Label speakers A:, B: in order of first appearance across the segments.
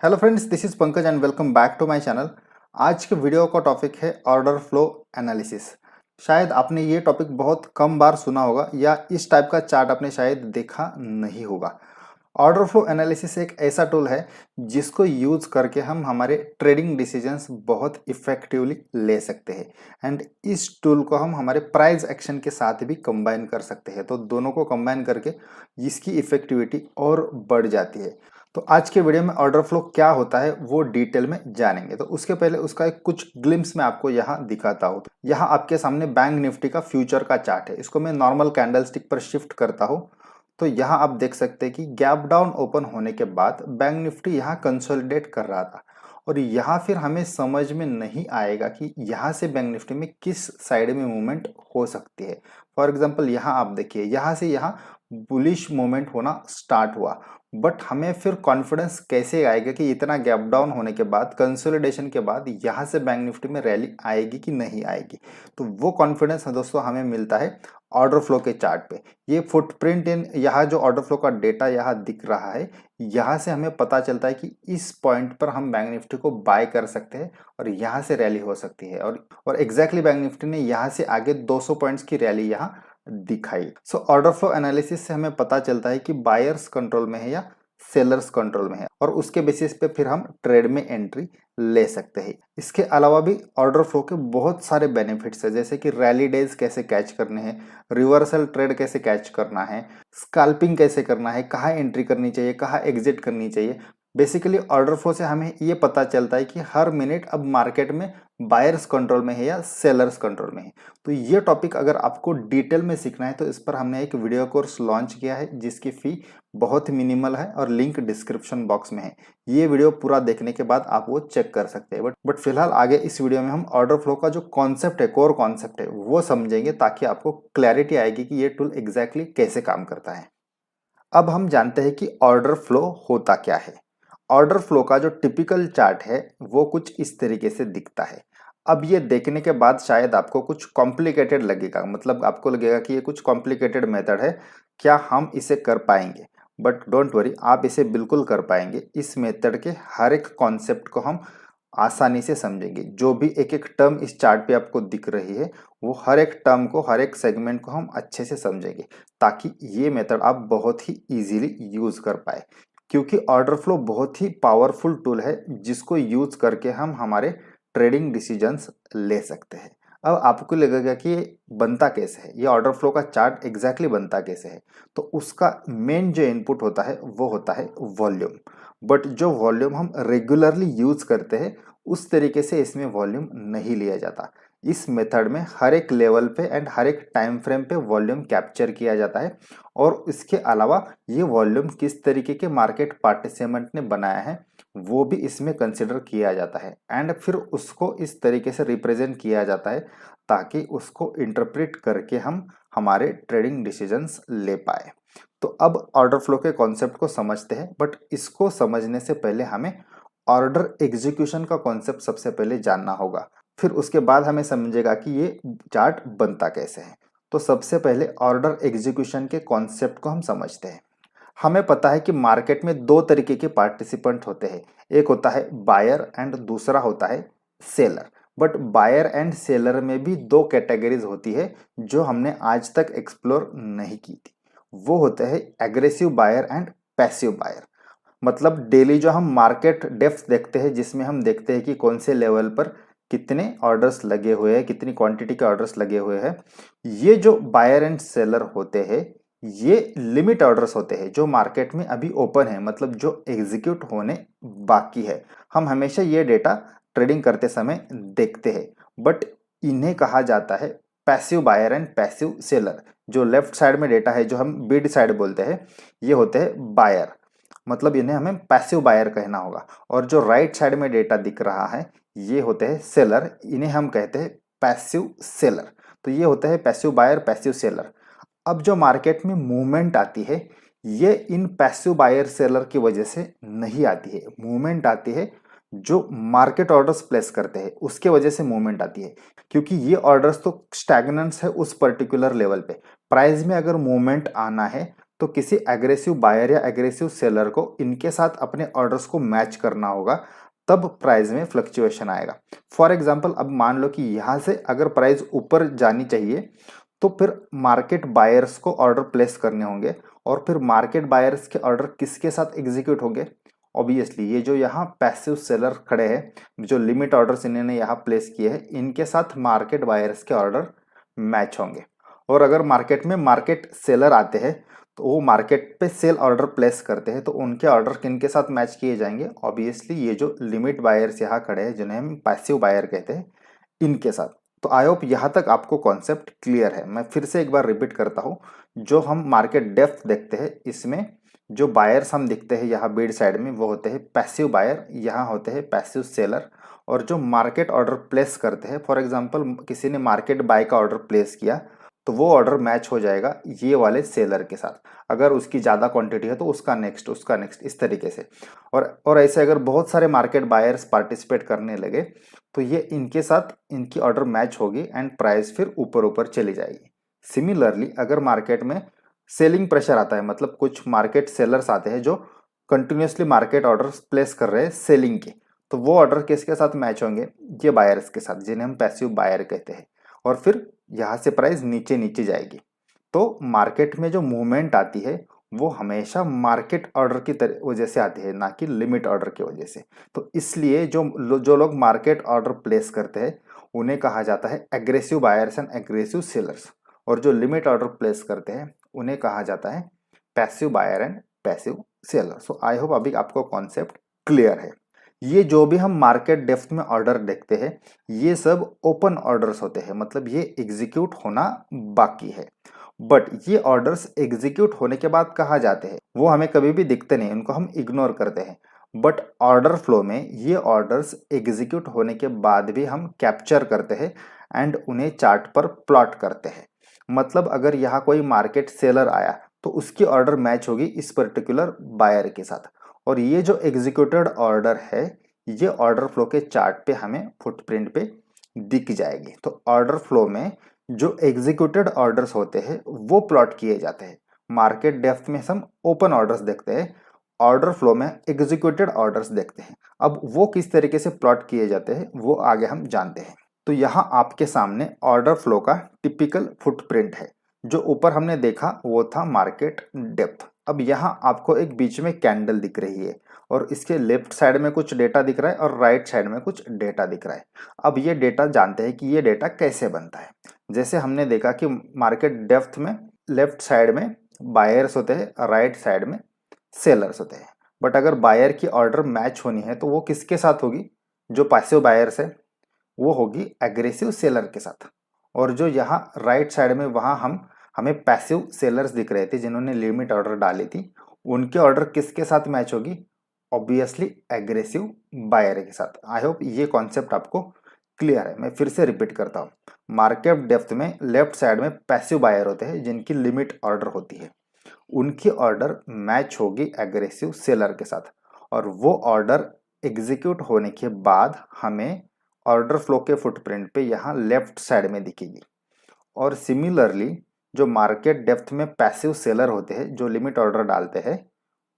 A: Hello friends, this is Pankaj and welcome back to my channel. आज के video का topic है ऑर्डर फ्लो एनालिसिस। शायद आपने ये टॉपिक बहुत कम बार सुना होगा या इस टाइप का चार्ट आपने शायद देखा नहीं होगा। ऑर्डर फ्लो एनालिसिस एक ऐसा टूल है जिसको यूज करके हम हमारे ट्रेडिंग डिसीजंस बहुत इफेक्टिवली ले सकते हैं एंड इस टूल को हम हमारे प्राइस एक्शन के साथ भी कंबाइन कर सकते हैं। तो दोनों को कंबाइन करके इसकी इफेक्टिविटी और बढ़ जाती है। तो आज के वीडियो में ऑर्डर फ्लो क्या होता है वो डिटेल में जानेंगे। तो उसके पहले उसका एक कुछ ग्लिम्स मैं आपको यहाँ दिखाता हूँ। यहाँ आपके सामने बैंक निफ्टी का फ्यूचर का चार्ट है। इसको मैं नॉर्मल कैंडलस्टिक पर शिफ्ट करता हूँ तो यहाँ आप देख सकते हैं कि गैप डाउन ओपन होने के बाद बैंक निफ्टी यहाँ कंसोलिडेट कर रहा था और यहाँ फिर हमें समझ में नहीं आएगा कि यहाँ से बैंक निफ्टी में किस साइड में मूवमेंट हो सकती है। फॉर एग्जांपल यहाँ आप देखिए, यहाँ से यहाँ बुलिश मूवमेंट होना स्टार्ट हुआ, बट हमें फिर कॉन्फिडेंस कैसे आएगा कि इतना गैप डाउन होने के बाद, कंसोलिडेशन के बाद यहाँ से बैंक निफ्टी में रैली आएगी कि नहीं आएगी। तो वो कॉन्फिडेंस दोस्तों हमें मिलता है ऑर्डर फ्लो के चार्ट पे। ये फुटप्रिंट इन यहाँ जो ऑर्डर फ्लो का डेटा यहाँ दिख रहा है, यहाँ से हमें पता चलता है कि इस पॉइंट पर हम बैंक निफ्टी को बाय कर सकते हैं और यहाँ से रैली हो सकती है। और एग्जैक्टली बैंक निफ्टी ने यहाँ से आगे 200 पॉइंट्स की रैली यहाँ दिखाई। सो ऑर्डर फ्लो एनालिसिस से हमें पता चलता है कि बायर्स कंट्रोल में है या सेलर्स कंट्रोल में है और उसके बेसिस पे फिर हम ट्रेड में एंट्री ले सकते हैं। इसके अलावा भी ऑर्डर फ्लो के बहुत सारे बेनिफिट्स है, जैसे कि रैली डेज कैसे कैच करने हैं, रिवर्सल ट्रेड कैसे कैच करना है, स्कैल्पिंग कैसे करना है, कहाँ एंट्री करनी चाहिए, कहाँ एग्जिट करनी चाहिए। बेसिकली ऑर्डर फ्लो से हमें ये पता चलता है कि हर मिनट अब मार्केट में बायर्स कंट्रोल में है या सेलर्स कंट्रोल में है। तो ये टॉपिक अगर आपको डिटेल में सीखना है तो इस पर हमने एक वीडियो कोर्स लॉन्च किया है जिसकी फी बहुत मिनिमल है और लिंक डिस्क्रिप्शन बॉक्स में है। ये वीडियो पूरा देखने के बाद आप वो चेक कर सकते हैं। बट फिलहाल आगे इस वीडियो में हम ऑर्डर फ्लो का जो कॉन्सेप्ट है, कोर कॉन्सेप्ट है, वो समझेंगे ताकि आपको क्लैरिटी आएगी कि ये टूल एग्जैक्टली कैसे काम करता है। अब हम जानते हैं कि ऑर्डर फ्लो होता क्या है। ऑर्डर फ्लो का जो टिपिकल चार्ट है वो कुछ इस तरीके से दिखता है। अब ये देखने के बाद शायद आपको कुछ कॉम्प्लिकेटेड लगेगा, मतलब आपको लगेगा कि ये कुछ कॉम्प्लिकेटेड मेथड है, क्या हम इसे कर पाएंगे। बट डोंट वरी, आप इसे बिल्कुल कर पाएंगे। इस मेथड के हर एक कॉन्सेप्ट को हम आसानी से समझेंगे। जो भी एक एक टर्म इस चार्ट पे आपको दिख रही है वो हर एक टर्म को, हर एक सेगमेंट को हम अच्छे से समझेंगे ताकि ये मेथड आप बहुत ही इजीली यूज कर पाए। क्योंकि ऑर्डर फ्लो बहुत ही पावरफुल टूल है जिसको यूज करके हम हमारे ट्रेडिंग डिसीजंस ले सकते हैं। अब आपको लगेगा कि ये बनता कैसे है, ये ऑर्डर फ्लो का चार्ट एग्जैक्टली बनता कैसे है। तो उसका मेन जो इनपुट होता है वो होता है वॉल्यूम। बट जो वॉल्यूम हम रेगुलरली यूज करते हैं उस तरीके से इसमें वॉल्यूम नहीं लिया जाता। इस मेथड में हर एक लेवल पे एंड हर एक टाइम फ्रेम पे वॉल्यूम कैप्चर किया जाता है और इसके अलावा ये वॉल्यूम किस तरीके के मार्केट पार्टिसिपेंट ने बनाया है वो भी इसमें कंसिडर किया जाता है एंड फिर उसको इस तरीके से रिप्रेजेंट किया जाता है ताकि उसको इंटरप्रेट करके हम हमारे ट्रेडिंग डिसीजंस ले पाए। तो अब ऑर्डर फ्लो के कॉन्सेप्ट को समझते हैं, बट इसको समझने से पहले हमें ऑर्डर एग्जीक्यूशन का कॉन्सेप्ट सबसे पहले जानना होगा। फिर उसके बाद हमें समझेगा कि ये चार्ट बनता कैसे है। तो सबसे पहले ऑर्डर एग्जीक्यूशन के कॉन्सेप्ट को हम समझते हैं। हमें पता है कि मार्केट में दो तरीके के पार्टिसिपेंट होते हैं, एक होता है बायर एंड दूसरा होता है seller. But buyer and seller में भी दो कैटेगरीज होती है जो हमने आज तक एक्सप्लोर नहीं की थी। वो होते हैं aggressive buyer and passive buyer. मतलब डेली जो हम मार्केट डेप्थ देखते हैं जिसमें हम देखते हैं कि कौन से लेवल पर कितने ऑर्डर्स लगे हुए हैं, कितनी क्वांटिटी के ऑर्डर्स लगे हुए हैं। ये जो बायर एंड सेलर होते हैं ये लिमिट ऑर्डर्स होते हैं जो मार्केट में अभी ओपन है, मतलब जो एग्जीक्यूट होने बाकी है। हम हमेशा ये डेटा ट्रेडिंग करते समय देखते हैं, बट इन्हें कहा जाता है passive buyer and passive seller. जो लेफ्ट साइड में डेटा है जो हम बिड साइड बोलते हैं ये होते हैं बायर, मतलब इन्हें हमें पैसिव बायर कहना होगा। और जो राइट साइड में डेटा दिख रहा है ये होते हैं सेलर, इन्हें हम कहते हैं पैसिव सेलर। तो ये होता है पैसिव बायर, पैसिव सेलर। अब जो मार्केट में मूवमेंट आती है ये इन पैसिव बायर सेलर की वजह से नहीं आती है। मूवमेंट आती है जो मार्केट ऑर्डर्स प्लेस करते हैं उसके वजह से मूवमेंट आती है, क्योंकि ये ऑर्डर्स तो स्टैग्नेंट्स है उस पर्टिकुलर लेवल पे। प्राइस में अगर मूवमेंट आना है तो किसी एग्रेसिव बायर या एग्रेसिव सेलर को इनके साथ अपने ऑर्डर्स को मैच करना होगा, तब प्राइस में फ्लक्चुएशन आएगा। फॉर एग्जांपल अब मान लो कि यहाँ से अगर प्राइस ऊपर जानी चाहिए तो फिर मार्केट बायर्स को ऑर्डर प्लेस करने होंगे, और फिर मार्केट बायर्स के ऑर्डर किसके साथ एग्जीक्यूट होंगे? ऑब्वियसली ये जो यहाँ पैसिव सेलर खड़े हैं, जो लिमिट ऑर्डर्स इन्होंने यहाँ प्लेस किए हैं, इनके साथ मार्केट बायर्स के ऑर्डर मैच होंगे। और अगर मार्केट में मार्केट सेलर आते हैं तो वो मार्केट पे सेल ऑर्डर प्लेस करते हैं, तो उनके ऑर्डर किनके साथ मैच किए जाएंगे? ऑब्वियसली ये जो लिमिट बायर्स यहाँ खड़े हैं, जिन्हें हम पैसिव बायर कहते हैं, इनके साथ। तो आई होप यहाँ तक आपको कॉन्सेप्ट क्लियर है। मैं फिर से एक बार रिपीट करता हूँ, जो हम मार्केट डेप्थ देखते हैं, इसमें जो बायर्स हम दिखते हैं यहाँ बीड साइड में, वो होते हैं पैसिव बायर, यहाँ होते हैं पैसिव सेलर। और जो मार्केट ऑर्डर प्लेस करते हैं, फॉर एग्जांपल किसी ने मार्केट बाय का ऑर्डर प्लेस किया तो वो ऑर्डर मैच हो जाएगा ये वाले सेलर के साथ। अगर उसकी ज़्यादा क्वांटिटी है तो उसका नेक्स्ट, उसका नेक्स्ट, इस तरीके से। और ऐसे अगर बहुत सारे मार्केट बायर्स पार्टिसिपेट करने लगे तो ये इनके साथ इनकी ऑर्डर मैच होगी एंड प्राइस फिर ऊपर ऊपर चली जाएगी। सिमिलरली अगर मार्केट में सेलिंग प्रेशर आता है, मतलब कुछ मार्केट सेलर्स आते हैं जो कंटिन्यूसली मार्केट ऑर्डर्स प्लेस कर रहे हैं सेलिंग के, तो वो ऑर्डर किसके साथ मैच होंगे? ये बायर्स के साथ, जिन्हें हम पैसिव बायर कहते हैं। और फिर यहाँ से प्राइस नीचे नीचे जाएगी। तो मार्केट में जो मूवमेंट आती है वो हमेशा मार्केट ऑर्डर की वजह से आती है, ना कि लिमिट ऑर्डर की वजह से। तो इसलिए जो लोग मार्केट ऑर्डर प्लेस करते हैं उन्हें कहा जाता है aggressive buyers and aggressive sellers, और जो लिमिट ऑर्डर प्लेस करते हैं उन्हें कहा जाता है passive buyer and passive seller. So I hope अभी आपको कॉन्सेप्ट क्लियर है। ये जो भी हम मार्केट डेप्थ में ऑर्डर देखते हैं ये सब ओपन ऑर्डर्स होते हैं, मतलब ये एग्जीक्यूट होना बाकी है। बट ये ऑर्डर्स एग्जीक्यूट होने के बाद कहाँ जाते हैं वो हमें कभी भी दिखते नहीं, उनको हम इग्नोर करते हैं। बट ऑर्डर फ्लो में ये ऑर्डर्स एग्जीक्यूट होने के बाद भी हम कैप्चर करते हैं एंड उन्हें चार्ट पर प्लॉट करते हैं। मतलब अगर यहाँ कोई मार्केट सेलर आया तो उसकी ऑर्डर मैच होगी इस पर्टिकुलर बायर के साथ, और ये जो एग्जीक्यूटेड ऑर्डर है ये ऑर्डर फ्लो के चार्ट पे हमें फुटप्रिंट पे दिख जाएगी। तो ऑर्डर फ्लो में जो एग्जीक्यूटेड ऑर्डर्स होते हैं वो प्लॉट किए जाते हैं। मार्केट डेप्थ में हम ओपन ऑर्डर्स देखते हैं, ऑर्डर फ्लो में एग्जीक्यूटेड ऑर्डर्स देखते हैं। अब वो किस तरीके से प्लॉट किए जाते हैं वो आगे हम जानते हैं। तो यहाँ आपके सामने ऑर्डर फ्लो का टिपिकल फुटप्रिंट है। जो ऊपर हमने देखा वो था मार्केट डेप्थ। अब यहाँ आपको एक बीच में कैंडल दिख रही है, और इसके लेफ्ट साइड में कुछ डेटा दिख रहा है और राइट साइड में कुछ डेटा दिख रहा है। अब ये डेटा जानते हैं कि ये डेटा कैसे बनता है। जैसे हमने देखा कि मार्केट डेप्थ में लेफ्ट साइड में बायर्स होते हैं, राइट साइड में सेलर्स होते हैं। बट अगर बायर की ऑर्डर मैच होनी है तो वो किसके साथ होगी? जो पैसिव बायर्स है वो होगी एग्रेसिव सेलर के साथ। और जो यहाँ राइट साइड में वहाँ हमें पैसिव सेलर्स दिख रहे थे जिन्होंने लिमिट ऑर्डर डाली थी, उनके ऑर्डर किसके साथ मैच होगी? ऑब्वियसली एग्रेसिव बायर के साथ। आई होप ये कॉन्सेप्ट आपको क्लियर है। मैं फिर से रिपीट करता हूँ, मार्केट डेप्थ में लेफ्ट साइड में पैसिव बायर होते हैं जिनकी लिमिट ऑर्डर होती है, उनकी ऑर्डर मैच होगी एग्रेसिव सेलर के साथ, और वो ऑर्डर एग्जीक्यूट होने के बाद हमें ऑर्डर फ्लो के फुटप्रिंट पे यहाँ लेफ्ट साइड में दिखेगी। और सिमिलरली जो मार्केट डेप्थ में पैसिव सेलर होते हैं जो लिमिट ऑर्डर डालते हैं,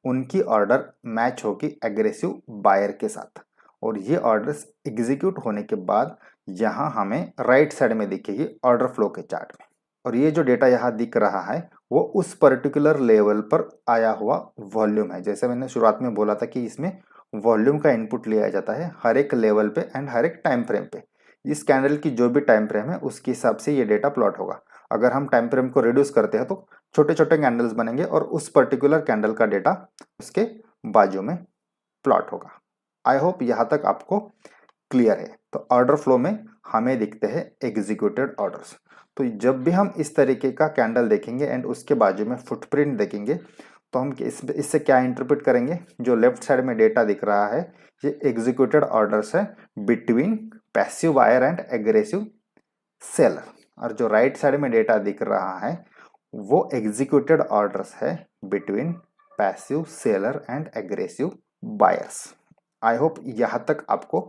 A: उनकी ऑर्डर मैच होगी एग्रेसिव बायर के साथ, और ये ऑर्डर्स एग्जीक्यूट होने के बाद यहाँ हमें राइट साइड में दिखेगी ऑर्डर फ्लो के चार्ट में। और ये जो डेटा यहाँ दिख रहा है वो उस पर्टिकुलर लेवल पर आया हुआ वॉल्यूम है। जैसे मैंने शुरुआत में बोला था कि इसमें वॉल्यूम का इनपुट लिया जाता है हर एक लेवल पे एंड हर एक टाइम फ्रेम पे। इस कैंडल की जो भी टाइम फ्रेम है उसके हिसाब से ये डेटा प्लॉट होगा। अगर हम टाइम फ्रेम को रिड्यूस करते हैं तो छोटे छोटे कैंडल्स बनेंगे और उस पर्टिकुलर कैंडल का डेटा उसके बाजू में प्लॉट होगा। आई होप यहाँ तक आपको क्लियर है। तो ऑर्डर फ्लो में हमें दिखते हैं एग्जीक्यूटेड ऑर्डर्स। तो जब भी हम इस तरीके का कैंडल देखेंगे एंड उसके बाजू में फुटप्रिंट देखेंगे तो हम इससे क्या इंटरप्रेट करेंगे? जो लेफ्ट साइड में डेटा दिख रहा है ये एग्जीक्यूटेड ऑर्डर्स है between passive buyer and aggressive seller, और जो राइट साइड में डेटा दिख रहा है वो एग्जीक्यूटेड ऑर्डर्स है between passive seller and aggressive buyers. I hope यहाँ तक आपको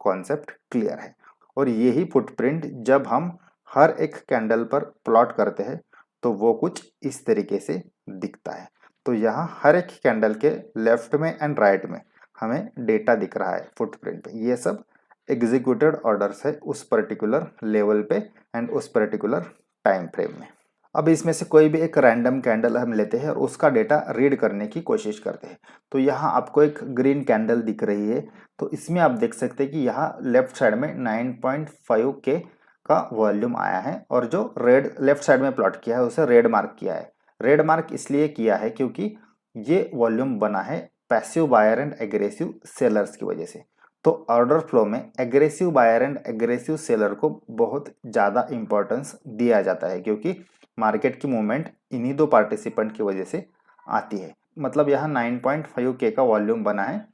A: कॉन्सेप्ट क्लियर है। और यही फुटप्रिंट जब हम हर एक कैंडल पर प्लॉट करते हैं तो वो कुछ इस तरीके से दिखता है। तो यहाँ हर एक कैंडल के लेफ्ट में एंड राइट में हमें डेटा दिख रहा है फुटप्रिंट पे। ये सब एग्जीक्यूटेड ऑर्डर्स है उस पर्टिकुलर लेवल पे एंड उस पर्टिकुलर टाइम फ्रेम में। अब इसमें से कोई भी एक रैंडम कैंडल हम लेते हैं और उसका डेटा रीड करने की कोशिश करते हैं। तो यहाँ आपको एक ग्रीन कैंडल दिख रही है, तो इसमें आप देख सकते हैं कि यहाँ लेफ्ट साइड में 9.5 के का वॉल्यूम आया है और जो रेड लेफ्ट साइड में प्लॉट किया है उसे रेड मार्क किया है। रेड मार्क इसलिए किया है क्योंकि ये वॉल्यूम बना है passive buyer and aggressive sellers की वजह से। तो ऑर्डर फ्लो में aggressive buyer and aggressive seller को बहुत ज़्यादा इंपॉर्टेंस दिया जाता है क्योंकि मार्केट की मूवमेंट इन्हीं दो पार्टिसिपेंट की वजह से आती है। मतलब यहाँ 9.5 के का वॉल्यूम बना है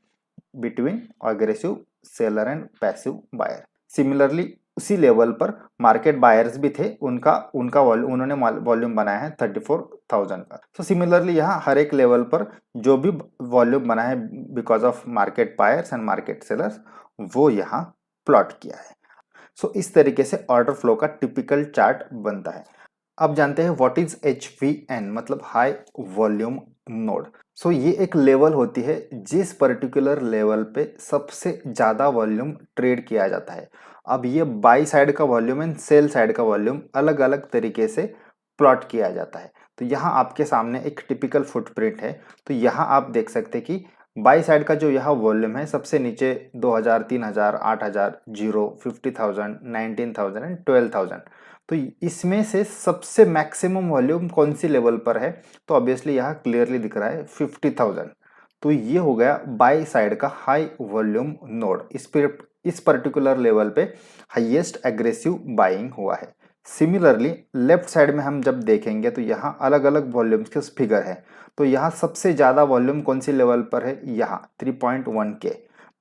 A: between aggressive seller and passive buyer. Similarly उसी लेवल पर मार्केट बायर्स भी थे, उनका उन्होंने वॉल्यूम बनाया है 34,000 का। तो सिमिलरली यहाँ हर एक लेवल पर जो भी वॉल्यूम बना है because of market buyers and market sellers, वो यहाँ प्लॉट किया है। सो इस तरीके से ऑर्डर फ्लो का टिपिकल चार्ट बनता है। अब जानते हैं व्हाट इज HVN, मतलब हाई वॉल्यूम नोड। सो ये एक लेवल होती है जिस पर्टिकुलर लेवल पे सबसे ज़्यादा वॉल्यूम ट्रेड किया जाता है। अब ये बाई साइड का वॉल्यूम एंड सेल साइड का वॉल्यूम अलग अलग तरीके से प्लॉट किया जाता है। तो यहाँ आपके सामने एक टिपिकल फुटप्रिंट है। तो यहाँ आप देख सकते हैं कि बाई साइड का जो यहाँ वॉल्यूम है सबसे नीचे 2000, 3000, 8000, 0, 50,000, 19,000 एंड 12,000। तो इसमें से सबसे मैक्सिमम वॉल्यूम कौन सी लेवल पर है, तो ऑब्वियसली यहाँ क्लियरली दिख रहा है 50,000। तो ये हो गया बाई साइड का हाई वॉल्यूम नोड। इस पर्टिकुलर लेवल पे हाईएस्ट एग्रेसिव बाइंग हुआ है। सिमिलरली लेफ्ट साइड में हम जब देखेंगे तो यहाँ अलग अलग वॉल्यूम्स के फिगर है। तो यहाँ सबसे ज़्यादा वॉल्यूम कौन सी लेवल पर है, यहाँ 3.1 के।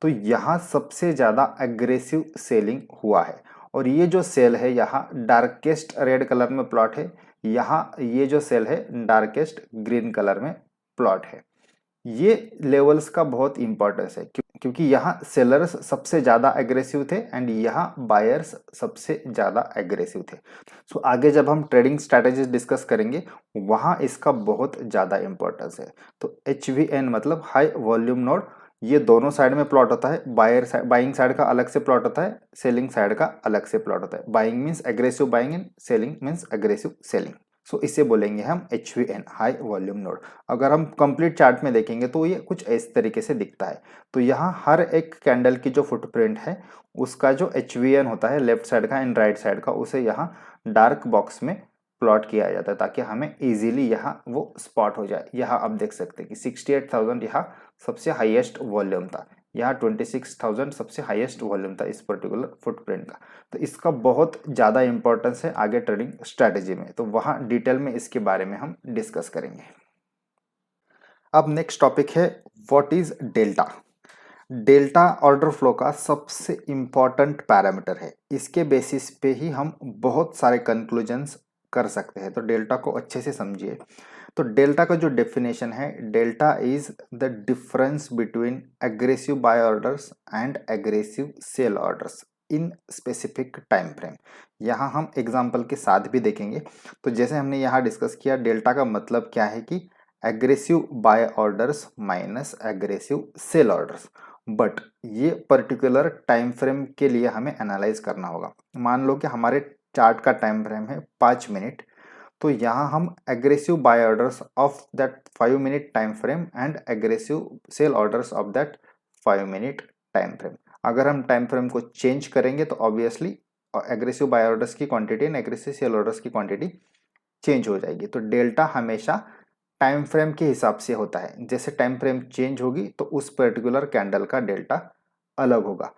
A: तो यहाँ सबसे ज़्यादा एग्रेसिव सेलिंग हुआ है और ये जो सेल है यहाँ डार्केस्ट रेड कलर में प्लॉट है, यहाँ ये जो सेल है डार्केस्ट ग्रीन कलर में प्लॉट है। ये लेवल्स का बहुत इंपॉर्टेंस है क्योंकि यहाँ सेलर्स सबसे ज़्यादा एग्रेसिव थे एंड यहाँ बायर्स सबसे ज़्यादा एग्रेसिव थे। सो आगे जब हम ट्रेडिंग स्ट्रैटेजीज डिस्कस करेंगे वहाँ इसका बहुत ज़्यादा इंपॉर्टेंस है। तो HVN मतलब हाई वॉल्यूम नोड, ये दोनों साइड में प्लॉट होता है। बाइंग साइड का अलग से प्लॉट होता है, सेलिंग साइड का अलग से प्लॉट होता है। Buying means aggressive buying and selling means aggressive selling. So इसे बोलेंगे हम HVN, हाई वॉल्यूम नोड। अगर हम कंप्लीट चार्ट में देखेंगे तो ये कुछ इस तरीके से दिखता है। तो यहाँ हर एक कैंडल की जो फुटप्रिंट है उसका जो HVN होता है लेफ्ट साइड का एंड राइट साइड का, उसे यहाँ डार्क बॉक्स में प्लॉट किया जाता है ताकि हमें इजीली यहाँ वो स्पॉट हो जाए। यहाँ आप देख सकते हैं कि 68,000 यहाँ सबसे हाईएस्ट वॉल्यूम था, यहाँ 26,000 सबसे हाईएस्ट वॉल्यूम था इस पर्टिकुलर फुटप्रिंट का। तो इसका बहुत ज़्यादा इंपॉर्टेंस है आगे ट्रेडिंग स्ट्रैटेजी में, तो वहाँ डिटेल में इसके बारे में हम डिस्कस करेंगे। अब नेक्स्ट टॉपिक है what is delta. Delta order flow का सबसे इम्पॉर्टेंट पैरामीटर है, इसके बेसिस पे ही हम बहुत सारे कंक्लूजन्स कर सकते हैं। तो डेल्टा को अच्छे से समझिए। तो डेल्टा का जो डेफिनेशन है, delta is the difference between aggressive buy orders and aggressive sell orders in specific time frame. यहाँ हम एग्जांपल के साथ भी देखेंगे। तो जैसे हमने यहाँ डिस्कस किया, डेल्टा का मतलब क्या है कि aggressive buy orders minus aggressive sell orders. But ये पर्टिकुलर टाइम फ्रेम के लिए हमें एनालाइज करना होगा। मान लो कि हमारे चार्ट का टाइम फ्रेम है 5 मिनट, तो यहाँ हम aggressive buy orders of that 5 minute time frame and aggressive sell orders of that 5 minute time frame. अगर हम टाइम फ्रेम को चेंज करेंगे तो ऑब्वियसली एग्रेसिव बाय ऑर्डर्स की quantity and aggressive sell orders की क्वांटिटी चेंज हो जाएगी। तो डेल्टा हमेशा टाइम फ्रेम के हिसाब से होता है। जैसे टाइम फ्रेम चेंज होगी तो उस पर्टिकुलर कैंडल का डेल्टा अलग होगा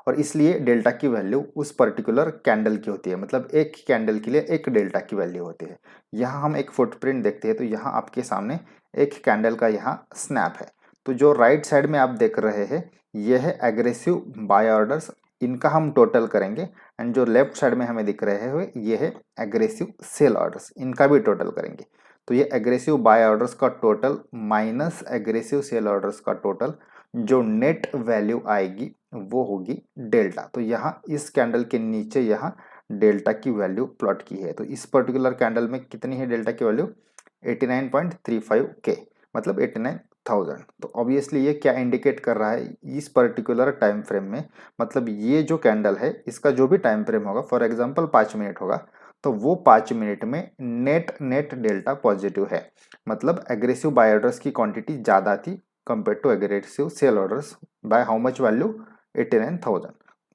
A: और इसलिए डेल्टा की वैल्यू उस पर्टिकुलर कैंडल की होती है। मतलब एक कैंडल के लिए एक डेल्टा की वैल्यू होती है। यहाँ हम एक फुटप्रिंट देखते हैं तो यहाँ आपके सामने एक कैंडल का यहाँ स्नैप है। तो जो राइट साइड में आप देख रहे हैं यह है एग्रेसिव बाय ऑर्डर्स, इनका हम टोटल करेंगे। एंड जो लेफ्ट साइड में हमें दिख रहे हैं ये है एग्रेसिव सेल ऑर्डर्स, इनका भी टोटल करेंगे। तो ये एग्रेसिव बाय ऑर्डर्स का total minus aggressive sell orders का टोटल, जो नेट वैल्यू आएगी वो होगी डेल्टा। तो यहाँ इस कैंडल के नीचे यहाँ डेल्टा की वैल्यू प्लॉट की है। तो इस पर्टिकुलर कैंडल में कितनी है डेल्टा की वैल्यू? 89.35 के, मतलब 89,000। तो ऑब्वियसली ये क्या इंडिकेट कर रहा है इस पर्टिकुलर टाइम फ्रेम में, मतलब ये जो कैंडल है इसका जो भी टाइम फ्रेम होगा, फॉर एग्जांपल 5 मिनट होगा, तो वो 5 मिनट में नेट डेल्टा पॉजिटिव है। मतलब एग्रेसिव बाय ऑर्डर्स की क्वांटिटी ज़्यादा थी compare to aggressive sell orders by how much value? 89,000।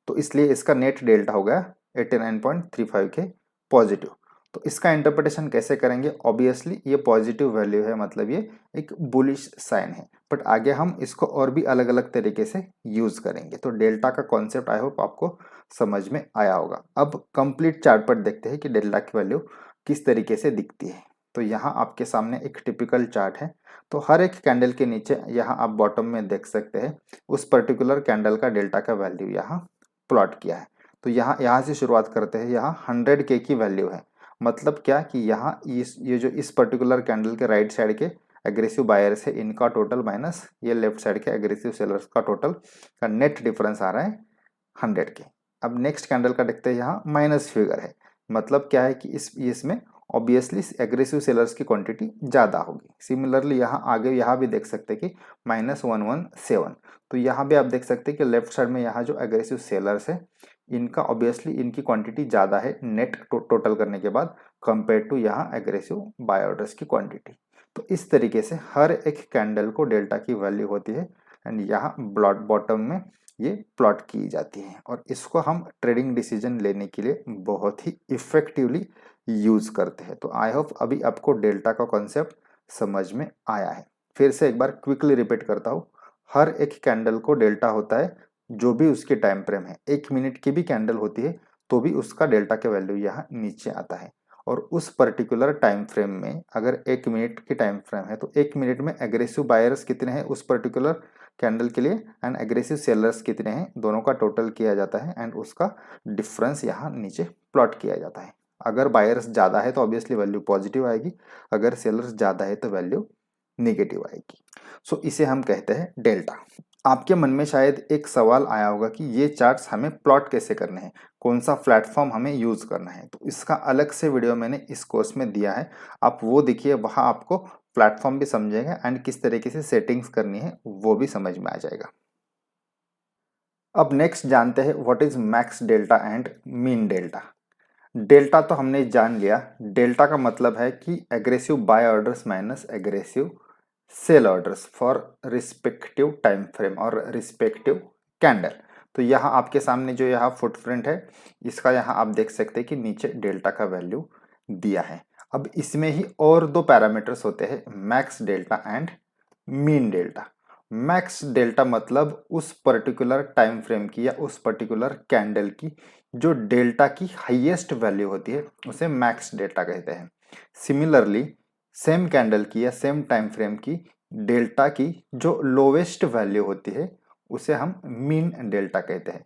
A: तो इसलिए इसका नेट डेल्टा हो गया 89.35 के पॉजिटिव। तो इसका इंटरप्रिटेशन कैसे करेंगे? ऑब्वियसली ये पॉजिटिव वैल्यू है, मतलब ये एक बुलिश साइन है, बट आगे हम इसको और भी अलग अलग तरीके से यूज करेंगे। तो डेल्टा का कॉन्सेप्ट आई होप आपको समझ में आया होगा। अब कंप्लीट चार्ट पर देखते हैं कि डेल्टा की वैल्यू किस तरीके से दिखती है। तो यहाँ आपके सामने एक टिपिकल चार्ट है। तो हर एक कैंडल के नीचे यहाँ आप बॉटम में देख सकते हैं उस पर्टिकुलर कैंडल का डेल्टा का वैल्यू यहाँ प्लॉट किया है। तो यहाँ से शुरुआत करते हैं। यहाँ 100 के की वैल्यू है, मतलब क्या कि यहाँ ये जो इस पर्टिकुलर कैंडल के राइट साइड के एग्रेसिव बायर्स है इनका टोटल माइनस ये लेफ्ट साइड के एग्रेसिव सेलर्स का टोटल का नेट डिफरेंस आ रहा है 100 के। अब नेक्स्ट कैंडल का देखते हैं, यहाँ माइनस फिगर है, मतलब क्या है कि इसमें ऑब्वियसली एग्रेसिव सेलर्स की क्वांटिटी ज़्यादा होगी। सिमिलरली यहाँ आगे यहाँ भी देख सकते हैं कि -117। तो यहाँ भी आप देख सकते हैं कि लेफ्ट साइड में यहाँ जो एग्रेसिव सेलर्स है इनका ऑब्वियसली इनकी क्वांटिटी ज़्यादा है नेट टोटल करने के बाद कंपेयर टू यहाँ एग्रेसिव बाय ऑर्डर्स की क्वांटिटी। तो इस तरीके से हर एक कैंडल को डेल्टा की वैल्यू होती है एंड यहाँ बॉटम में ये प्लॉट की जाती है और इसको हम ट्रेडिंग डिसीजन लेने के लिए बहुत ही इफेक्टिवली यूज करते हैं। तो आई होप अभी आपको डेल्टा का कॉन्सेप्ट समझ में आया है। फिर से एक बार क्विकली रिपीट करता हूँ। हर एक कैंडल को डेल्टा होता है जो भी उसकी टाइम फ्रेम है। 1 मिनट की भी कैंडल होती है तो भी उसका डेल्टा का वैल्यू यहाँ नीचे आता है। और उस पर्टिकुलर टाइम फ्रेम में अगर 1 मिनट की टाइम फ्रेम है तो 1 मिनट में एग्रेसिव बायर्स कितने हैं उस पर्टिकुलर कैंडल के लिए एंड एग्रेसिव सेलर्स कितने हैं, दोनों का टोटल किया जाता है एंड उसका डिफरेंस यहाँ नीचे प्लॉट किया जाता है। अगर बायर्स ज़्यादा है तो ऑब्वियसली वैल्यू पॉजिटिव आएगी, अगर सेलर्स ज़्यादा है तो वैल्यू नेगेटिव आएगी। सो इसे हम कहते हैं डेल्टा। आपके मन में शायद एक सवाल आया होगा कि ये चार्ट्स हमें प्लॉट कैसे करने हैं, कौन सा प्लेटफॉर्म हमें यूज करना है। तो इसका अलग से वीडियो मैंने इस कोर्स में दिया है, आप वो देखिए, वहाँ आपको प्लेटफॉर्म भी समझेगा एंड किस तरीके से सेटिंग्स करनी है वो भी समझ में आ जाएगा। अब नेक्स्ट जानते हैं what is max delta and mean delta. Delta तो हमने जान लिया, डेल्टा का मतलब है कि aggressive buy orders minus aggressive sell orders for respective time frame और रिस्पेक्टिव कैंडल। तो यहाँ आपके सामने जो यहाँ फुटप्रिंट है इसका यहाँ आप देख सकते हैं कि नीचे डेल्टा का वैल्यू दिया है। अब इसमें ही और दो पैरामीटर्स होते हैं, max delta and mean delta. Max delta मतलब उस पर्टिकुलर टाइम फ्रेम की या उस पर्टिकुलर कैंडल की जो डेल्टा की हाईएस्ट वैल्यू होती है उसे मैक्स डेल्टा कहते हैं। सिमिलरली सेम कैंडल की या सेम टाइम फ्रेम की डेल्टा की जो लोवेस्ट वैल्यू होती है उसे हम मीन डेल्टा कहते हैं।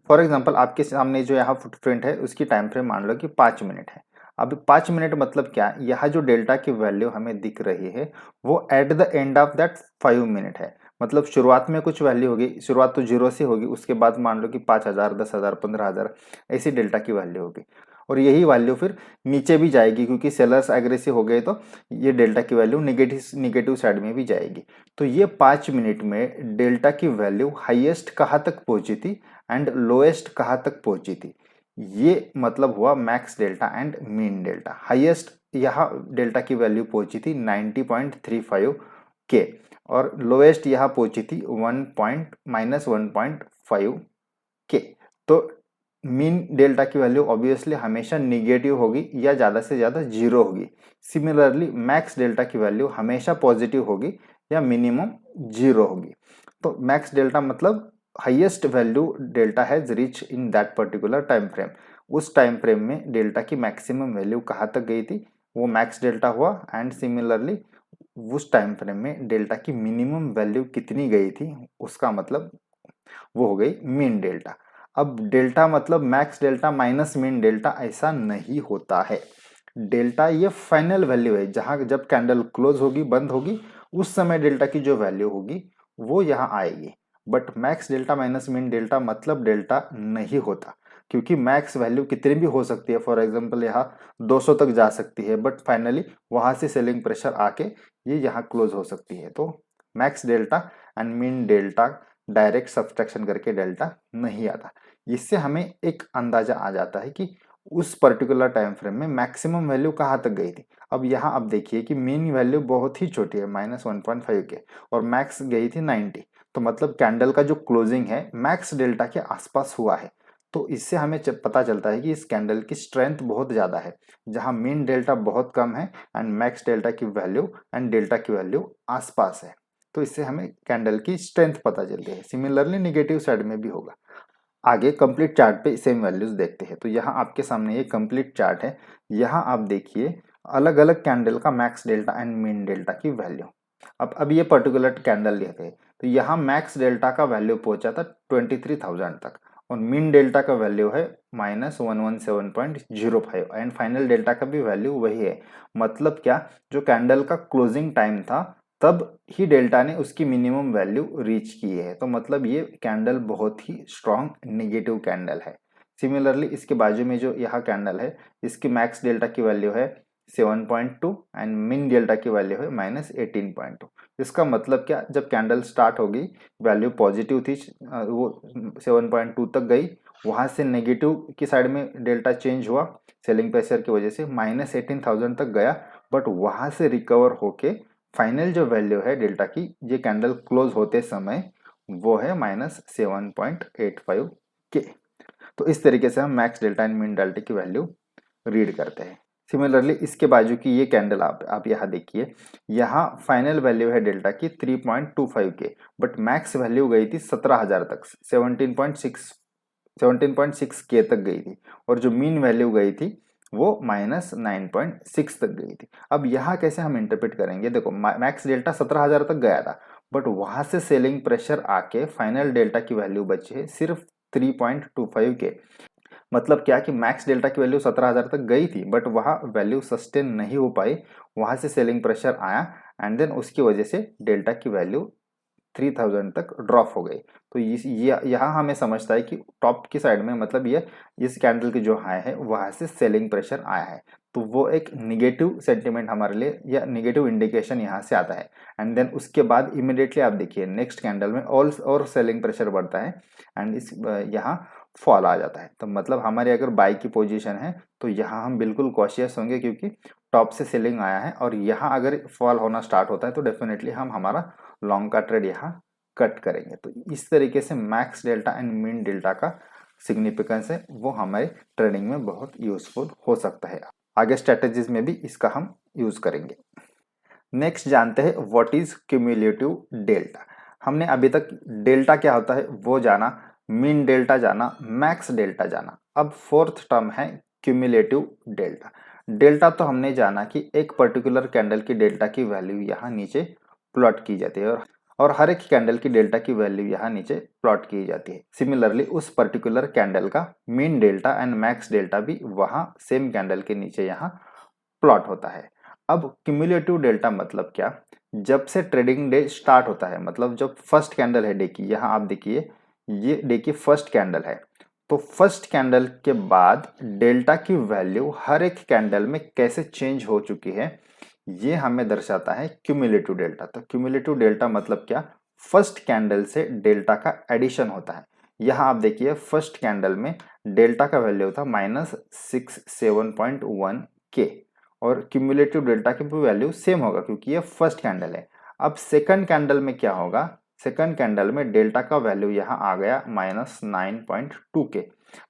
A: फॉर एग्जांपल आपके सामने जो यहाँ फुटप्रिंट है उसकी टाइम फ्रेम मान लो कि 5 मिनट है। अब 5 मिनट मतलब क्या, यह जो डेल्टा की वैल्यू हमें दिख रही है वो at the end of that 5 minute है। मतलब शुरुआत में कुछ वैल्यू होगी, शुरुआत तो जीरो से होगी, उसके बाद मान लो कि 5,000, 10,000, 15,000 ऐसी डेल्टा की वैल्यू होगी और यही वैल्यू फिर नीचे भी जाएगी क्योंकि सेलर्स एग्रेसिव हो गए तो ये डेल्टा की वैल्यू निगेटिव साइड में भी जाएगी। तो ये 5 मिनट में डेल्टा की वैल्यू हाईएस्ट कहाँ तक पहुंची थी एंड लोएस्ट कहाँ तक पहुंची थी, ये मतलब हुआ max delta and mean delta. Highest यहाँ डेल्टा की वैल्यू पहुंची थी 90.35 के और लोएस्ट यहाँ पहुंची थी -1.5 के। तो मीन डेल्टा की वैल्यू ऑब्वियसली हमेशा निगेटिव होगी या ज़्यादा से ज़्यादा जीरो होगी। सिमिलरली मैक्स डेल्टा की वैल्यू हमेशा पॉजिटिव होगी या मिनिमम जीरो होगी। तो मैक्स डेल्टा मतलब highest value delta has reach in that particular time frame. उस टाइम फ्रेम में डेल्टा की मैक्सिमम वैल्यू कहाँ तक गई थी वो मैक्स डेल्टा हुआ एंड सिमिलरली उस टाइम फ्रेम में डेल्टा की मिनिमम वैल्यू कितनी गई थी उसका मतलब वो हो गई मीन डेल्टा। अब डेल्टा मतलब max delta minus mean delta ऐसा नहीं होता है। डेल्टा ये फाइनल वैल्यू है, जहां जब कैंडल क्लोज होगी बंद होगी उस समय डेल्टा की जो वैल्यू होगी वो यहाँ आएगी। But max delta minus mean delta मतलब डेल्टा नहीं होता। क्योंकि मैक्स वैल्यू कितनी भी हो सकती है, फॉर एग्जांपल यहाँ 200 तक जा सकती है, बट फाइनली वहां से सेलिंग प्रेशर आके ये यहाँ क्लोज हो सकती है। तो max delta and mean delta direct subtraction करके डेल्टा नहीं आता। इससे हमें एक अंदाजा आ जाता है कि उस पर्टिकुलर टाइम फ्रेम में मैक्सिमम वैल्यू कहाँ तक गई थी। अब यहाँ आप देखिए कि मीन वैल्यू बहुत ही छोटी है -1.5 के, और मैक्स गई थी 90। तो मतलब कैंडल का जो क्लोजिंग है मैक्स डेल्टा के आसपास हुआ है। तो इससे हमें पता चलता है कि इस कैंडल की स्ट्रेंथ बहुत ज़्यादा है, जहाँ मीन डेल्टा बहुत कम है एंड मैक्स डेल्टा की वैल्यू एंड डेल्टा की वैल्यू आसपास है। तो इससे हमें कैंडल की स्ट्रेंथ पता चलती है। सिमिलरली निगेटिव साइड में भी होगा। आगे कंप्लीट चार्ट पे सेम वैल्यूज देखते हैं। तो यहाँ आपके सामने ये कंप्लीट चार्ट है। यहाँ आप देखिए अलग अलग कैंडल का max delta and mean delta की वैल्यू। अब ये पर्टिकुलर कैंडल लेते हैं, तो यहाँ मैक्स डेल्टा का वैल्यू पहुंचा था 23,000 तक, और मीन डेल्टा का वैल्यू है -117.05, एंड फाइनल डेल्टा का भी वैल्यू वही है। मतलब क्या, जो कैंडल का क्लोजिंग टाइम था तब ही डेल्टा ने उसकी मिनिमम वैल्यू रीच की है। तो मतलब ये कैंडल बहुत ही स्ट्रॉन्ग नेगेटिव कैंडल है। सिमिलरली इसके बाजू में जो यहाँ कैंडल है, इसकी मैक्स डेल्टा की वैल्यू है 7.2 एंड मिन डेल्टा की वैल्यू है -18.2। इसका मतलब क्या, जब कैंडल स्टार्ट होगी वैल्यू पॉजिटिव थी, वो 7.2 तक गई, वहां से नेगेटिव की साइड में डेल्टा चेंज हुआ सेलिंग प्रेशर की वजह से, -18,000 तक गया, बट वहां से रिकवर होके फाइनल जो वैल्यू है डेल्टा की, ये कैंडल क्लोज होते समय वो है -7.85 के। तो इस तरीके से हम मैक्स डेल्टा एंड मिन डेल्टा की वैल्यू रीड करते हैं। सिमिलरली इसके बाजू की ये कैंडल आप यहाँ देखिए, यहाँ फाइनल वैल्यू है डेल्टा की 3.25 के, बट मैक्स वैल्यू गई थी 17,000 तक, 17.6 के तक गई थी, और जो मीन वैल्यू गई थी वो -9.6 तक गई थी। अब यहाँ कैसे हम इंटरप्रेट करेंगे, देखो मैक्स डेल्टा 17,000 तक गया था, बट वहां से सेलिंग प्रेशर आके फाइनल डेल्टा की वैल्यू बची है सिर्फ 3.25 के। मतलब क्या कि मैक्स डेल्टा की वैल्यू 17,000 तक गई थी, बट वहाँ वैल्यू सस्टेन नहीं हो पाई, वहां से सेलिंग प्रेशर आया एंड देन उसकी वजह से डेल्टा की वैल्यू 3,000 तक ड्रॉप हो गई। तो यहाँ हमें समझता है कि टॉप की साइड में, मतलब ये इस कैंडल की जो हाई है वहां से सेलिंग प्रेशर आया है, तो वो एक निगेटिव सेंटिमेंट हमारे लिए या निगेटिव इंडिकेशन यहाँ से आता है। एंड देन उसके बाद इमिडिएटली आप देखिए नेक्स्ट कैंडल में और सेलिंग प्रेशर बढ़ता है एंड इस यहाँ फॉल आ जाता है। तो मतलब हमारी अगर बाई की पोजीशन है तो यहाँ हम बिल्कुल कॉशियस होंगे, क्योंकि टॉप से सेलिंग आया है, और यहाँ अगर फॉल होना स्टार्ट होता है तो डेफिनेटली हम हमारा लॉन्ग का ट्रेड यहाँ कट करेंगे। तो इस तरीके से मैक्स डेल्टा एंड मिन डेल्टा का सिग्निफिकेंस है वो हमारे ट्रेडिंग में बहुत यूजफुल हो सकता है। आगे स्ट्रेटेजीज में भी इसका हम यूज करेंगे। नेक्स्ट जानते हैं व्हाट इज क्यूमुलेटिव डेल्टा। हमने अभी तक डेल्टा क्या होता है वो जाना, मीन डेल्टा जाना, मैक्स डेल्टा जाना। अब फोर्थ टर्म है क्यूमुलेटिव डेल्टा। डेल्टा तो हमने जाना कि एक पर्टिकुलर कैंडल की डेल्टा की वैल्यू यहाँ नीचे प्लॉट की जाती है, और हर एक कैंडल की डेल्टा की वैल्यू यहाँ नीचे प्लॉट की जाती है। सिमिलरली उस पर्टिकुलर कैंडल का mean delta and max delta भी वहाँ सेम कैंडल के नीचे यहाँ प्लॉट होता है। अब क्यूमुलेटिव डेल्टा मतलब क्या, जब से ट्रेडिंग डे स्टार्ट होता है, मतलब जब फर्स्ट कैंडल है डे की, यहाँ आप देखिए ये डे की फर्स्ट कैंडल है, तो फर्स्ट कैंडल के बाद डेल्टा की वैल्यू हर एक कैंडल में कैसे चेंज हो चुकी है, ये हमें दर्शाता है क्यूमुलेटिव डेल्टा। तो क्यूमुलेटिव डेल्टा मतलब क्या, फर्स्ट कैंडल से डेल्टा का एडिशन होता है। यहाँ आप देखिए फर्स्ट कैंडल में डेल्टा का वैल्यू था -67.1 के, और क्यूमुलेटिव डेल्टा की भी वैल्यू सेम होगा क्योंकि ये फर्स्ट कैंडल है। अब सेकंड कैंडल में क्या होगा, सेकंड कैंडल में डेल्टा का वैल्यू यहाँ आ गया -9.2 के,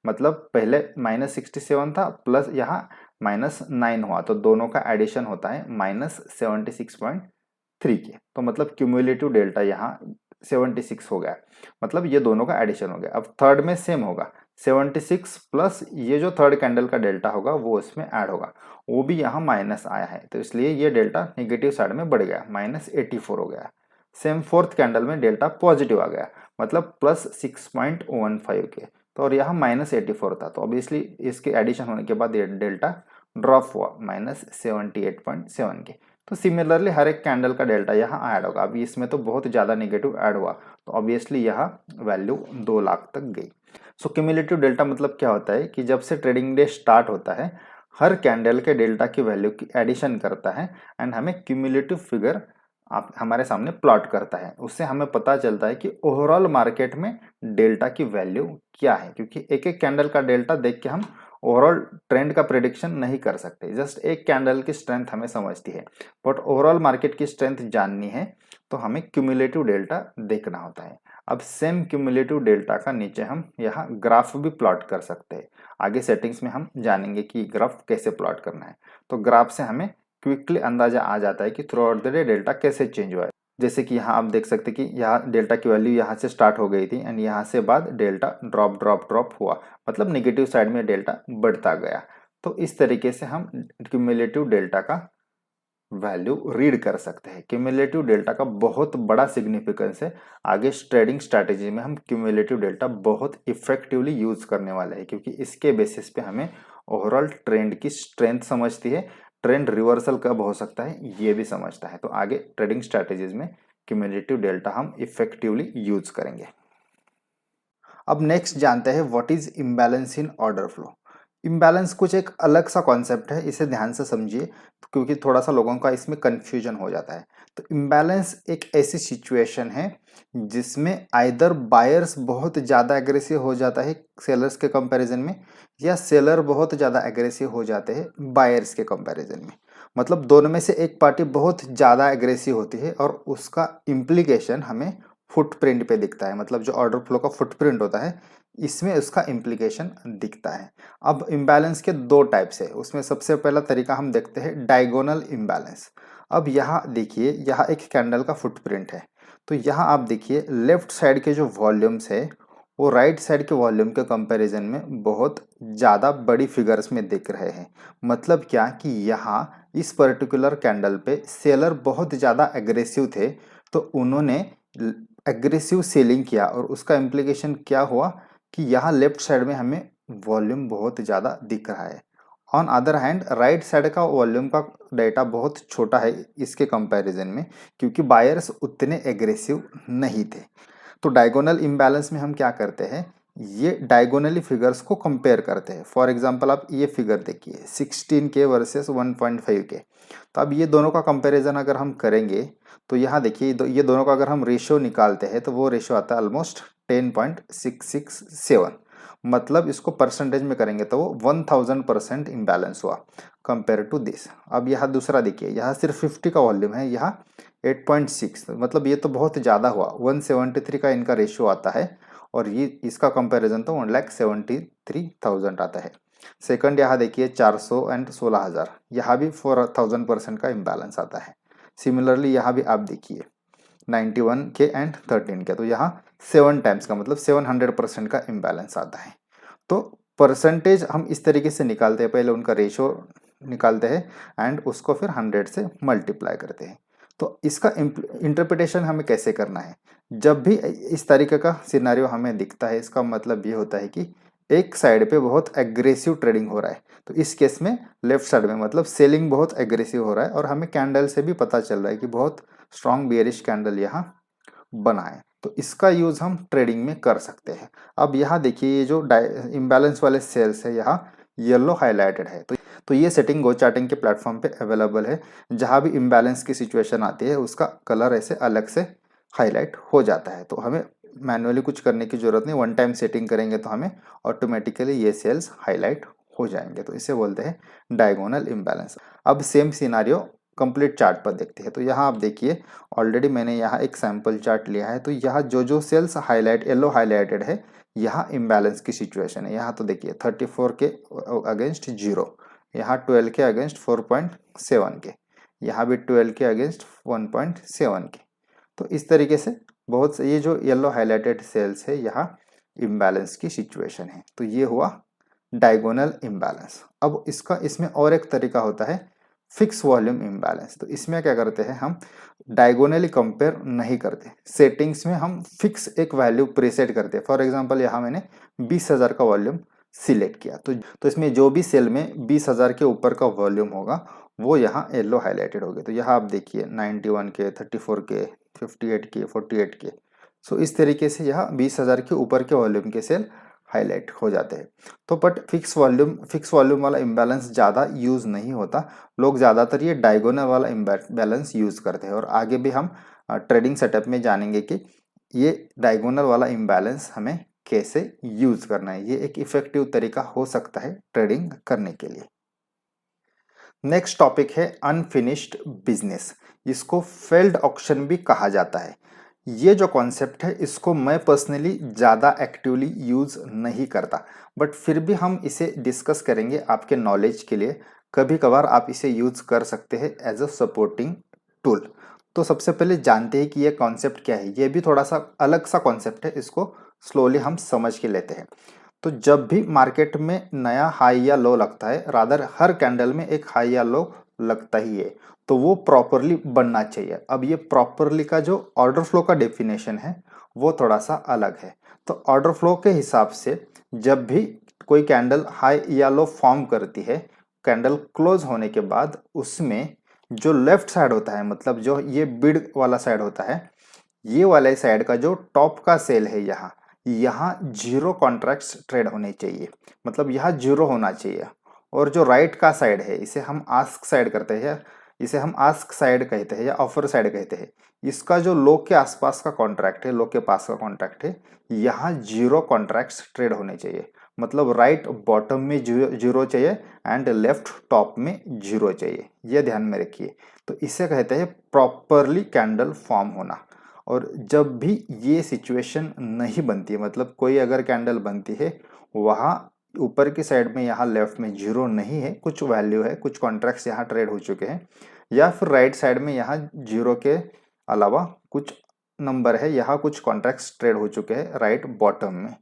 A: मतलब पहले -67 था प्लस यहाँ -9 हुआ, तो दोनों का एडिशन होता है -76.3 के। तो मतलब क्यूमुलेटिव डेल्टा यहाँ 76 हो गया, मतलब ये दोनों का एडिशन हो गया। अब थर्ड में सेम होगा, 76 प्लस ये जो थर्ड कैंडल का डेल्टा होगा वो इसमें ऐड होगा, वो भी यहाँ माइनस आया है, तो इसलिए ये डेल्टा नेगेटिव साइड में बढ़ गया, -84 हो गया। सेम फोर्थ कैंडल में डेल्टा पॉजिटिव आ गया, मतलब +6.15 के, तो और यहाँ -84 था, तो ऑब्वियसली इसके एडिशन होने के बाद ये डेल्टा ड्रॉप हुआ -78.7 के। तो सिमिलरली हर एक कैंडल का डेल्टा यहाँ ऐड होगा। अभी इसमें तो बहुत ज़्यादा नेगेटिव ऐड हुआ, तो ऑब्वियसली यहाँ वैल्यू 2 लाख तक गई। सो क्यूमुलेटिव डेल्टा मतलब क्या होता है कि जब से ट्रेडिंग डे स्टार्ट होता है, हर कैंडल के डेल्टा की वैल्यू की एडिशन करता है एंड हमें क्यूमुलेटिव फिगर आप हमारे सामने प्लॉट करता है। उससे हमें पता चलता है कि ओवरऑल मार्केट में डेल्टा की वैल्यू क्या है, क्योंकि एक एक कैंडल का डेल्टा देख के हम ओवरऑल ट्रेंड का प्रेडिक्शन नहीं कर सकते। जस्ट एक कैंडल की स्ट्रेंथ हमें समझती है, बट ओवरऑल मार्केट की स्ट्रेंथ जाननी है तो हमें क्यूमुलेटिव डेल्टा देखना होता है। अब सेम क्यूमुलेटिव डेल्टा का नीचे हम यहाँ ग्राफ भी प्लॉट कर सकते हैं। आगे सेटिंग्स में हम जानेंगे कि ग्राफ कैसे प्लॉट करना है। तो ग्राफ से हमें क्विकली अंदाजा आ जाता है कि through out the day delta कैसे चेंज हुआ है। जैसे कि यहाँ आप देख सकते हैं कि यहाँ डेल्टा की वैल्यू यहाँ से स्टार्ट हो गई थी एंड यहाँ से बाद डेल्टा ड्रॉप ड्रॉप ड्रॉप हुआ, मतलब नेगेटिव साइड में डेल्टा बढ़ता गया। तो इस तरीके से हम क्यूमुलेटिव डेल्टा का वैल्यू रीड कर सकते हैं। क्यूमुलेटिव डेल्टा का बहुत बड़ा सिग्निफिकेंस है। आगे ट्रेडिंग स्ट्रैटेजी में हम क्यूमुलेटिव डेल्टा बहुत इफेक्टिवली यूज करने वाले हैं, क्योंकि इसके बेसिस पे हमें ओवरऑल ट्रेंड की स्ट्रेंथ समझती है, ट्रेंड रिवर्सल कब हो सकता है ये भी समझता है। तो आगे ट्रेडिंग स्ट्रैटेजीज में क्यूमुलेटिव डेल्टा हम इफेक्टिवली यूज करेंगे। अब नेक्स्ट जानते हैं what is imbalance in order flow. Imbalance कुछ एक अलग सा कॉन्सेप्ट है, इसे ध्यान से समझिए क्योंकि थोड़ा सा लोगों का इसमें कंफ्यूजन हो जाता है। तो इम्बैलेंस एक ऐसी सिचुएशन है जिसमें आइदर बायर्स बहुत ज़्यादा एग्रेसिव हो जाता है सेलर्स के कंपैरिजन में, या सेलर बहुत ज़्यादा एग्रेसिव हो जाते हैं बायर्स के कंपैरिजन में। मतलब दोनों में से एक पार्टी बहुत ज़्यादा एग्रेसिव होती है और उसका इम्प्लीकेशन हमें फुटप्रिंट पे दिखता है। मतलब जो ऑर्डर फ्लो का फुटप्रिंट होता है इसमें उसका इम्प्लीकेशन दिखता है। अब इम्बैलेंस के दो टाइप्स है, उसमें सबसे पहला तरीका हम देखते हैं डायगोनल इम्बैलेंस। अब यहाँ देखिए, यहाँ एक कैंडल का फुटप्रिंट है, तो यहाँ आप देखिए लेफ्ट साइड के जो वॉल्यूम्स है वो राइट साइड के वॉल्यूम के कंपैरिजन में बहुत ज़्यादा बड़ी फिगर्स में दिख रहे हैं। मतलब क्या कि यहाँ इस पर्टिकुलर कैंडल पे सेलर बहुत ज़्यादा एग्रेसिव थे, तो उन्होंने एग्रेसिव सेलिंग किया और उसका इम्प्लीकेशन क्या हुआ कि यहाँ लेफ्ट साइड में हमें वॉल्यूम बहुत ज़्यादा दिख रहा है। On other hand right side का वॉल्यूम का डेटा बहुत छोटा है इसके कंपैरिजन में, क्योंकि बायर्स उतने एग्रेसिव नहीं थे। तो डायगोनल इम्बैलेंस में हम क्या करते हैं, ये डायगोनली फिगर्स को कंपेयर करते हैं। फॉर एग्जांपल आप ये फिगर देखिए 16K वर्सेस 1.5K। तो अब ये दोनों का कंपैरिजन अगर हम करेंगे तो यहाँ देखिए ये दोनों का अगर हम रेशियो निकालते हैं तो वो रेशियो आता है ऑलमोस्ट 10.667। मतलब इसको परसेंटेज में करेंगे तो वो 1000% इम्बैलेंस हुआ कंपेयर टू दिस। अब यहाँ दूसरा देखिए, यहाँ सिर्फ 50 का वॉल्यूम है, यहाँ 8.6, मतलब ये तो बहुत ज़्यादा हुआ। 173 का इनका रेशियो आता है और ये इसका कंपैरिजन तो 1,73,000 आता है। सेकंड यहाँ देखिए 400 एंड 16,000, यहाँ भी 4000% का इम्बैलेंस आता है। सिमिलरली यहाँ भी आप देखिए 91K एंड 13K, तो यहाँ 7 टाइम्स का मतलब 700% का इम्बैलेंस आता है। तो परसेंटेज हम इस तरीके से निकालते हैं, पहले उनका रेशियो निकालते हैं एंड उसको फिर 100 से मल्टीप्लाई करते हैं। तो इसका इंटरप्रिटेशन हमें कैसे करना है, जब भी इस तरीके का सिनेरियो हमें दिखता है इसका मतलब ये होता है कि एक साइड पे बहुत एग्रेसिव ट्रेडिंग हो रहा है। तो इस केस में लेफ्ट साइड में मतलब सेलिंग बहुत एग्रेसिव हो रहा है और हमें कैंडल से भी पता चल रहा है कि बहुत स्ट्रॉन्ग बियरिश कैंडल यहाँ बना है। तो इसका यूज हम ट्रेडिंग में कर सकते हैं। अब यहाँ देखिए ये जो इम्बैलेंस वाले सेल्स है यहाँ येलो हाईलाइटेड है, तो ये सेटिंग गो चार्टिंग के प्लेटफॉर्म पे अवेलेबल है। जहाँ भी इम्बैलेंस की सिचुएशन आती है उसका कलर ऐसे अलग से हाईलाइट हो जाता है, तो हमें मैनुअली कुछ करने की जरूरत नहीं। वन टाइम सेटिंग करेंगे तो हमें ऑटोमेटिकली ये सेल्स हाईलाइट हो जाएंगे। तो इसे बोलते हैं डायगोनल इम्बैलेंस। अब सेम सिनारियो कंप्लीट चार्ट पर देखते हैं। तो यहाँ आप देखिए ऑलरेडी मैंने यहाँ एक सैंपल चार्ट लिया है, तो यहाँ जो जो सेल्स हाईलाइट येलो हाईलाइटेड है यहाँ इम्बैलेंस की सिचुएशन है। यहाँ तो देखिए 34 के अगेंस्ट 0, यहाँ 12 के अगेंस्ट 4.7 के, यहाँ भी 12 के अगेंस्ट 1.7 के। तो इस तरीके से बहुत से ये जो येलो हाईलाइटेड सेल्स है यहाँ इम्बैलेंस की सिचुएशन है। तो ये हुआ डायगोनल इम्बैलेंस। अब इसमें और एक तरीका होता है फिक्स वॉल्यूम इम्बैलेंस। तो इसमें क्या करते हैं, हम डायगोनली कंपेयर नहीं करते, सेटिंग्स में हम फिक्स एक वैल्यू प्रीसेट करते हैं। फॉर एग्जांपल यहाँ मैंने 20,000 का वॉल्यूम सिलेक्ट किया, तो इसमें जो भी सेल में 20,000 के ऊपर का वॉल्यूम होगा वो यहाँ येलो हाईलाइटेड हो गए। तो यहाँ आप देखिए 91 के, 34 के, 58 के, 48 के। सो इस तरीके से यहाँ 20,000 के ऊपर के वॉल्यूम के सेल हाईलाइट हो जाते हैं। तो बट फिक्स वॉल्यूम वाला इम्बैलेंस ज़्यादा यूज़ नहीं होता। लोग ज़्यादातर ये डायगोनल वाला इम्बैलेंस यूज़ करते हैं, और आगे भी हम ट्रेडिंग सेटअप में जानेंगे कि ये डायगोनल वाला इम्बैलेंस हमें कैसे यूज़ करना है। ये एक इफेक्टिव तरीका हो सकता है ट्रेडिंग करने के लिए। नेक्स्ट टॉपिक है अनफिनिश्ड बिजनेस। इसको फेल्ड ऑक्शन भी कहा जाता है। ये जो कॉन्सेप्ट है इसको मैं पर्सनली ज़्यादा एक्टिवली यूज़ नहीं करता, बट फिर भी हम इसे डिस्कस करेंगे आपके नॉलेज के लिए। कभी कभार आप इसे यूज़ कर सकते हैं एज अ सपोर्टिंग टूल। तो सबसे पहले जानते हैं कि ये कॉन्सेप्ट क्या है। ये भी थोड़ा सा अलग सा कॉन्सेप्ट है, इसको स्लोली हम समझ के लेते हैं। तो जब भी मार्केट में नया हाई या लो लगता है, रादर हर कैंडल में एक हाई या लो लगता ही है, तो वो प्रॉपरली बनना चाहिए। अब ये प्रॉपरली का जो ऑर्डर फ्लो का डेफिनेशन है वो थोड़ा सा अलग है। तो ऑर्डर फ्लो के हिसाब से जब भी कोई कैंडल हाई या लो फॉर्म करती है, कैंडल क्लोज होने के बाद उसमें जो लेफ्ट साइड होता है, मतलब जो ये बिड वाला साइड होता है, ये वाले साइड का जो टॉप का सेल है यहाँ यहाँ जीरो कॉन्ट्रैक्ट्स ट्रेड होने चाहिए, मतलब यहाँ जीरो होना चाहिए। और जो राइट का साइड है इसे हम आस्क साइड करते हैं, इसे हम आस्क साइड कहते हैं या ऑफर साइड कहते हैं। इसका जो लो के आसपास का कॉन्ट्रैक्ट है, लो के पास का कॉन्ट्रैक्ट है, यहाँ जीरो कॉन्ट्रैक्ट्स ट्रेड होने चाहिए। मतलब राइट बॉटम में जीरो चाहिए एंड लेफ्ट टॉप में जीरो चाहिए। ये ध्यान में रखिए। तो इसे कहते हैं प्रॉपरली कैंडल फॉर्म होना। और जब भी ये सिचुएशन नहीं बनती है, मतलब कोई अगर कैंडल बनती है वहाँ ऊपर की साइड में यहाँ लेफ्ट में जीरो नहीं है, कुछ वैल्यू है, कुछ कॉन्ट्रैक्ट्स यहाँ ट्रेड हो चुके हैं, या फिर राइट साइड में यहाँ जीरो के अलावा कुछ नंबर है, यहाँ कुछ कॉन्ट्रैक्ट्स ट्रेड हो चुके हैं राइट बॉटम में।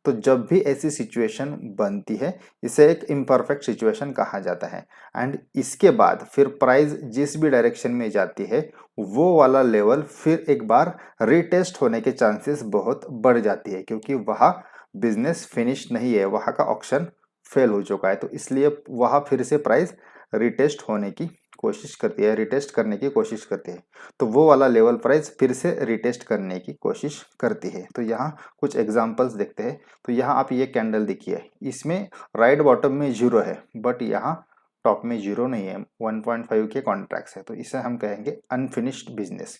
A: तो जब भी ऐसी सिचुएशन बनती है इसे एक इम्परफेक्ट सिचुएशन कहा जाता है। एंड इसके बाद फिर प्राइस जिस भी डायरेक्शन में जाती है वो वाला लेवल फिर एक बार रीटेस्ट होने के चांसेस बहुत बढ़ जाती है, क्योंकि वहाँ बिजनेस फिनिश नहीं है, वहाँ का ऑक्शन फेल हो चुका है। तो इसलिए वहाँ फिर से प्राइस रीटेस्ट होने की कोशिश करती है, रीटेस्ट करने की कोशिश करती है। तो वो वाला लेवल प्राइस फिर से रीटेस्ट करने की कोशिश करती है। तो यहाँ कुछ एग्जांपल्स देखते हैं। तो यहाँ आप ये कैंडल देखिए, इसमें राइट बॉटम में जीरो है, बट यहाँ टॉप में जीरो नहीं है, 1.5 के कॉन्ट्रैक्ट्स है। तो इसे हम कहेंगे अनफिनिश्ड बिजनेस।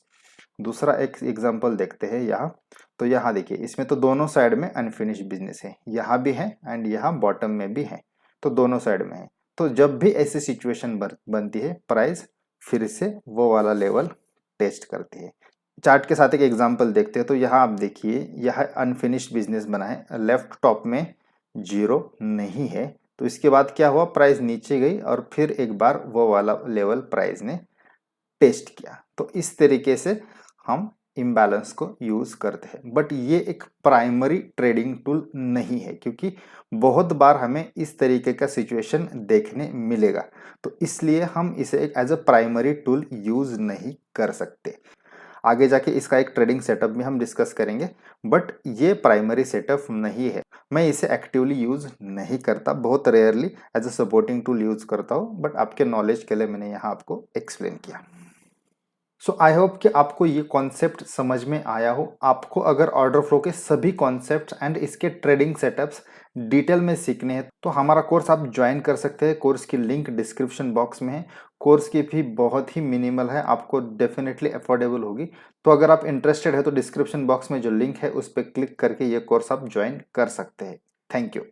A: दूसरा एक एग्जांपल देखते हैं यहाँ। तो यहाँ देखिए, इसमें तो दोनों साइड में अनफिनिश्ड बिजनेस है, यहाँ भी है एंड यहाँ बॉटम में भी है, तो दोनों साइड में है। तो जब भी ऐसी सिचुएशन बनती है प्राइस फिर से वो वाला लेवल टेस्ट करती है। चार्ट के साथ एक एग्जांपल देखते हैं। तो यहाँ आप देखिए, यह अनफिनिश्ड बिजनेस बना है, लेफ्ट टॉप में जीरो नहीं है। तो इसके बाद क्या हुआ, प्राइस नीचे गई और फिर एक बार वो वाला लेवल प्राइस ने टेस्ट किया। तो इस तरीके से हम इम्बैलेंस को यूज करते हैं, बट ये एक प्राइमरी ट्रेडिंग टूल नहीं है, क्योंकि बहुत बार हमें इस तरीके का सिचुएशन देखने मिलेगा। तो इसलिए हम इसे एक as a primary tool use नहीं कर सकते। आगे जाके इसका एक ट्रेडिंग सेटअप भी हम डिस्कस करेंगे, बट ये प्राइमरी सेटअप नहीं है। मैं इसे एक्टिवली यूज नहीं करता, बहुत rarely as a supporting tool use करता हूँ, बट आपके नॉलेज के लिए मैंने यहाँ आपको एक्सप्लेन किया। सो आई होप कि आपको ये कॉन्सेप्ट समझ में आया हो। आपको अगर ऑर्डर फ्लो के सभी कॉन्सेप्ट्स एंड इसके ट्रेडिंग सेटअप्स डिटेल में सीखने हैं तो हमारा कोर्स आप ज्वाइन कर सकते हैं। कोर्स की लिंक डिस्क्रिप्शन बॉक्स में है। कोर्स की फी बहुत ही मिनिमल है, आपको डेफिनेटली अफोर्डेबल होगी। तो अगर आप इंटरेस्टेड है तो डिस्क्रिप्शन बॉक्स में जो लिंक है उस पर क्लिक करके ये कोर्स आप ज्वाइन कर सकते हैं। Thank you.